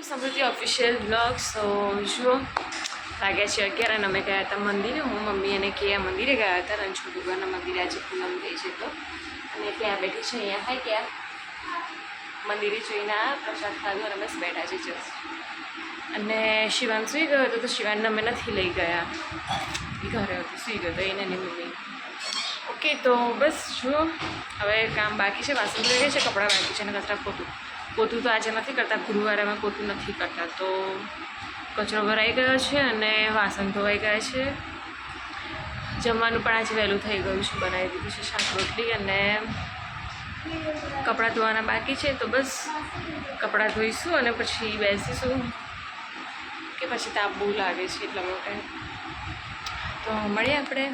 સમૃદ્ધિ official blog. સો જુઓ વાગ્યા છે 11 અને અમે ગયા હતા મંદિરે. હું મમ્મી અને કે મંદિરે ગયા હતા રણછોડભગવાનના મંદિરે. આજે પૂનમ થઈ છે તો અને ત્યાં બેઠી છે. અહીંયા હાય ક્યાં મંદિરે જોઈને પ્રસાદ ખાધો અને બસ બેઠા છે જસ્ટ. અને શિવાન સૂઈ ગયો હતો તો શિવાનને અમે નથી લઈ ગયા, એ ઘરે હતો સૂઈ ગયો હતો એને નહીં મમ્મી. ઓકે તો બસ જુઓ હવે કામ બાકી છે, વાસણ થઈ ગયા છે, કપડાં બાકી છે અને કચરા પોતું તો આજે નથી કરતા, ગુરુવારે અમે પોતું નથી કરતા. તો કચરો ભરાઈ ગયો છે અને વાસણ ધોવાઈ ગયા છે. જમવાનું પણ આજે વહેલું થઈ ગયું છે, બનાવી દીધું છે શાક રોટલી અને કપડાં ધોવાના બાકી છે. તો બસ કપડાં ધોઈશું અને પછી બેસીશું કે પછી તાપ બહુ લાગે છે એટલા માટે. તો મળીએ આપણે.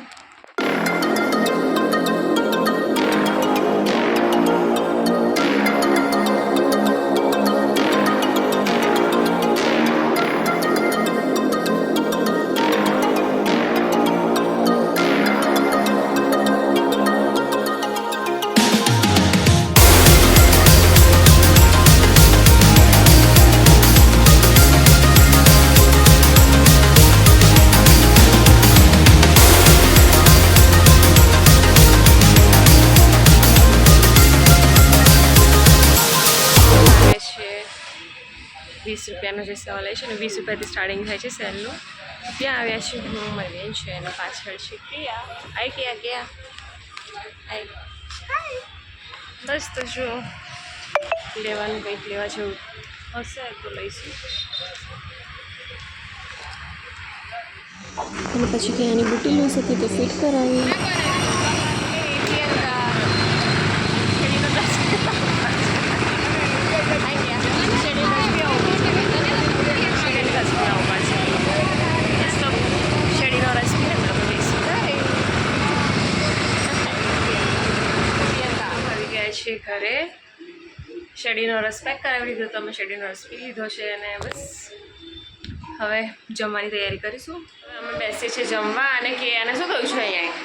₹20 જે સેલ છે ને 20 રૂપિયાથી સ્ટાર્ટિંગ થાય છે સેલનું. ત્યાં આવ્યા છે હું, મારી બેન છે અને પાછળ છે ક્રિયા. આય ક્રિયા આય. બસ તો જો લેવાનું કંઈક લેવા જેવું હશે તો લઈશું. અને પછી ક્યાંની બુટી લઈ શકે તો ફિટ કરાવી. ઘરે શેરડીનો રસ પેક કરાવી લીધો તો અમે શેરડીનો રસ પી લીધો છે અને બસ હવે જમવાની તૈયારી કરીશું. અમે બેસીએ છીએ જમવા અને કે આને શું થયું છે અહીંયા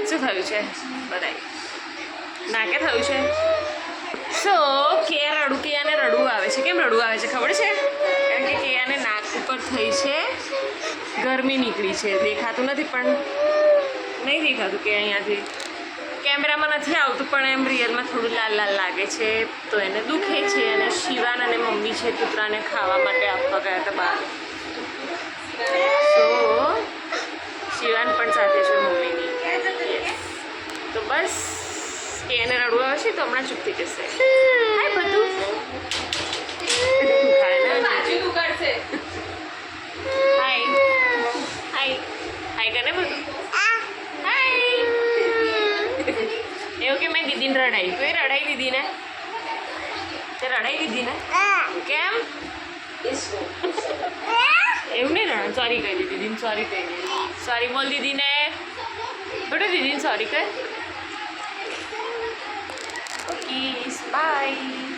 શું થયું છે બધાય નાકે થયું છે. સો કેયા રડું કેયાને રડવું આવે છે. કેમ રડવું આવે છે ખબર છે? કારણ કે કેયાને નાક ઉપર થઈ છે ગરમી નીકળી છે. દેખાતું નથી પણ નહીં દેખાતું કે અહીંયાથી કેમેરામાં નથી આવતું પણ એમ રિયલમાં થોડું લાલ લાલ લાગે છે તો એને દુખે છે. અને શિવાન અને મમ્મી છે કૂતરાને ખાવા માટે આપવા ગયા હતા બહાર. તો શિવાન પણ સાથે છે મમ્મીની. તો બસ કે એને રડવું આવે છે તો હમણાં ચૂપ થઈ જશે. હાય બધું હાય હાય હાય કરે બધું. એવું કે મેં દીદીને રડાઈ. તો એ રડાઈ દીધી ને તે રડાઈ દીધી ને કેમ એવું નહીં રડા. સોરી કહી દીધી દીદીને. સોરી કહી દીધી. સોરી બોલ દીદીને બેટા. દીદીને સોરી કહે. Okay bye.